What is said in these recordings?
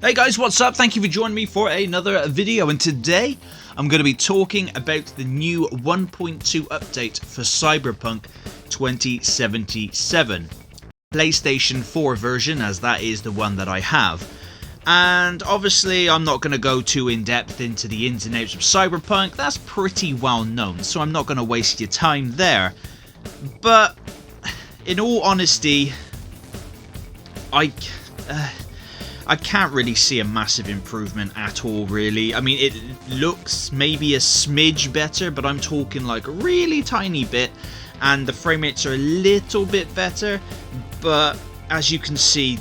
Hey guys, what's up? Thank you for joining me for another video, and today I'm going to be talking about the new 1.2 update for Cyberpunk 2077. PlayStation 4 version, as that is the one that I have. And obviously I'm not going to go too in depth into the ins and outs of Cyberpunk, that's pretty well known, so I'm not going to waste your time there. But in all honesty, I can't really see a massive improvement at all, really. I mean, it looks maybe a smidge better, but I'm talking like a really tiny bit, and the frame rates are a little bit better, but as you can see,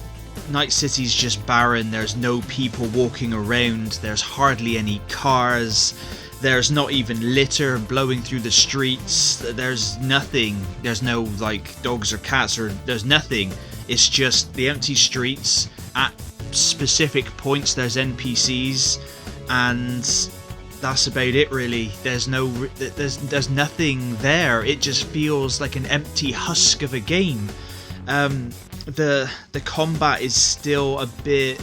Night City's just barren. There's no people walking around, there's hardly any cars, there's not even litter blowing through the streets, there's nothing, there's no like dogs or cats, or there's nothing. It's just the empty streets. At specific points there's NPCs, and that's about it really. There's nothing there. It just feels like an empty husk of a game. The combat is still a bit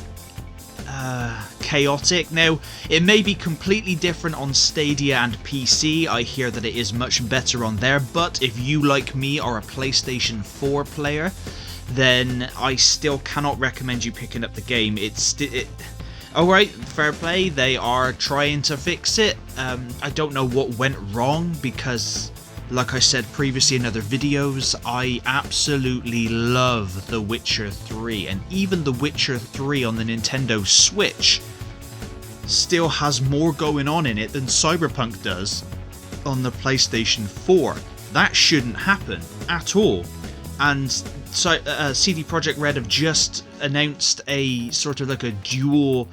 chaotic. Now, it may be completely different on Stadia and PC. I hear that it is much better on there, but if you, like me, are a PlayStation 4 player, then I still cannot recommend you picking up the game. Alright, fair play, they are trying to fix it. I don't know what went wrong, because like I said previously in other videos, I absolutely love The Witcher 3, and even The Witcher 3 on the Nintendo Switch still has more going on in it than Cyberpunk does on the PlayStation 4. That shouldn't happen at all. And so CD Projekt Red have just announced a sort of like a dual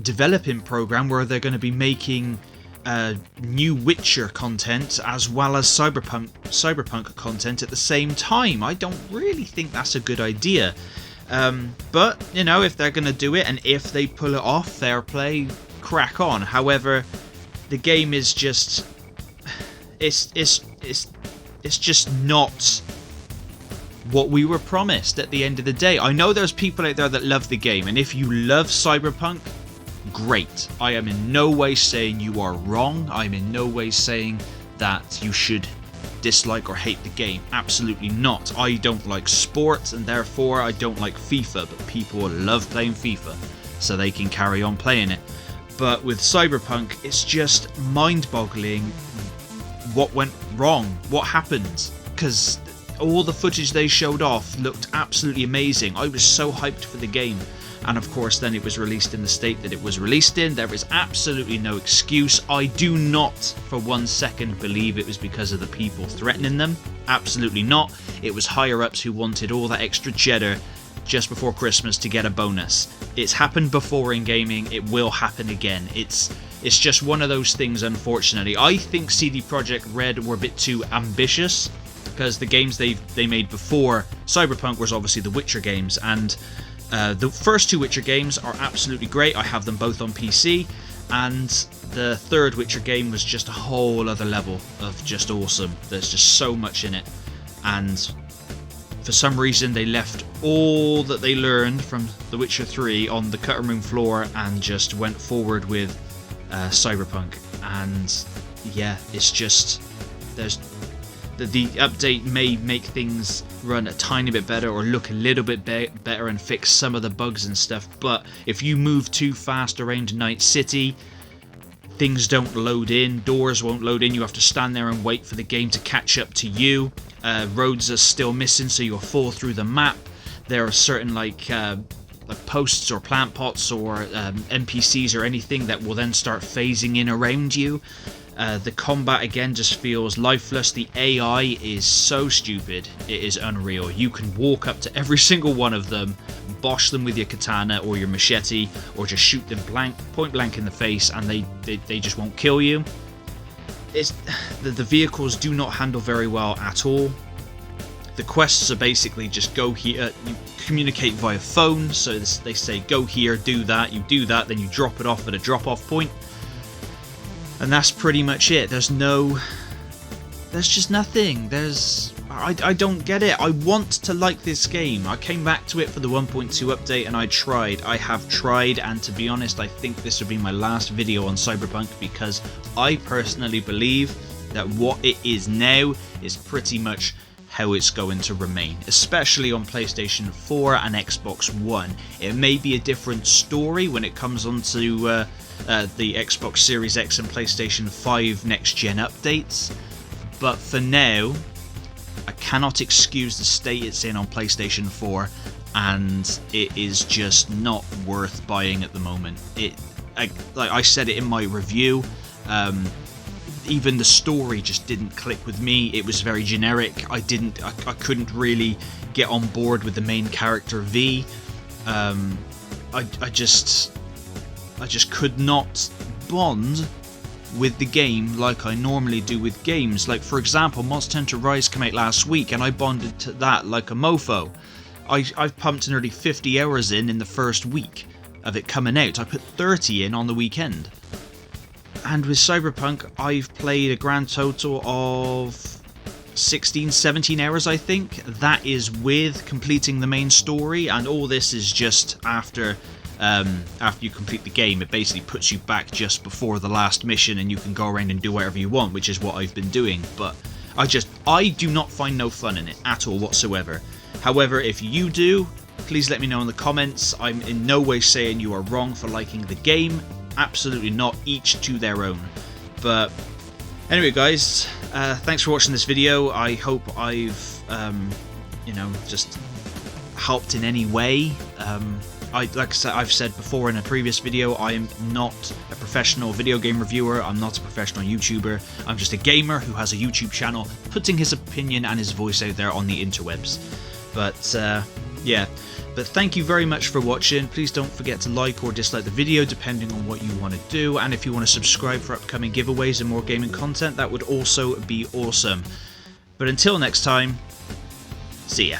developing program where they're going to be making new Witcher content as well as Cyberpunk content at the same time. I don't really think that's a good idea. But, you know, if they're going to do it and if they pull it off, fair play, crack on. However, the game is just... It's just not what we were promised at the end of the day. I know there's people out there that love the game, and if you love Cyberpunk, great. I am in no way saying you are wrong. I'm in no way saying that you should dislike or hate the game. Absolutely not. I don't like sports, and therefore I don't like FIFA, but people love playing FIFA, so they can carry on playing it. But with Cyberpunk, it's just mind-boggling what went wrong, what happened, because all the footage they showed off looked absolutely amazing. I was so hyped for the game, and of course then it was released in the state that it was released in. There is absolutely no excuse. I do not for 1 second believe it was because of the people threatening them. Absolutely not. It was higher ups who wanted all that extra cheddar just before Christmas to get a bonus. It's happened before in gaming, it will happen again. It's just one of those things, unfortunately. I think CD Projekt Red were a bit too ambitious, because the games they made before Cyberpunk was obviously the Witcher games, and the first two Witcher games are absolutely great. I have them both on PC, and the third Witcher game was just a whole other level of just awesome. There's just so much in it, and for some reason they left all that they learned from The Witcher 3 on the cutting room floor and just went forward with Cyberpunk. And yeah, it's just, the update may make things run a tiny bit better or look a little bit better and fix some of the bugs and stuff, but if you move too fast around Night City, things don't load in, doors won't load in, you have to stand there and wait for the game to catch up to you. Roads are still missing, so you'll fall through the map. There are certain like posts or plant pots or NPCs or anything that will then start phasing in around you. The combat again just feels lifeless. The AI is so stupid, it is unreal. You can walk up to every single one of them, bosh them with your katana or your machete, or just shoot them point blank in the face, and they just won't kill you. The vehicles do not handle very well at all. The quests are basically just go here, you communicate via phone, so they say go here, do that, you do that, then you drop it off at a drop-off point. And that's pretty much it. There's just nothing. I don't get it. I want to like this game. I came back to it for the 1.2 update and I tried. I have tried, and to be honest, I think this will be my last video on Cyberpunk because I personally believe that what it is now is pretty much how it's going to remain, especially on PlayStation 4 and Xbox One. It may be a different story when it comes onto the Xbox Series X and PlayStation 5 next-gen updates, but for now, I cannot excuse the state it's in on PlayStation 4, and it is just not worth buying at the moment. Like I said it in my review, even the story just didn't click with me. It was very generic. I couldn't really get on board with the main character V. I just could not bond with the game like I normally do with games. Like, for example, Monster Hunter Rise came out last week and I bonded to that like a mofo. I've pumped nearly 50 hours in the first week of it coming out. I put 30 in on the weekend. And with Cyberpunk, I've played a grand total of 16, 17 hours, I think. That is with completing the main story, and all this is just after you complete the game. It basically puts you back just before the last mission, and you can go around and do whatever you want, which is what I've been doing. But I do not find no fun in it at all whatsoever. However, if you do, please let me know in the comments. I'm in no way saying you are wrong for liking the game. Absolutely not, each to their own. But anyway, guys, thanks for watching this video. I hope I've just helped in any way. Like I said, I've said before in a previous video, I am not a professional video game reviewer. I'm not a professional YouTuber. I'm just a gamer who has a YouTube channel, putting his opinion and his voice out there on the interwebs. But yeah. But thank you very much for watching. Please don't forget to like or dislike the video depending on what you want to do, and if you want to subscribe for upcoming giveaways and more gaming content, that would also be awesome. But until next time, see ya.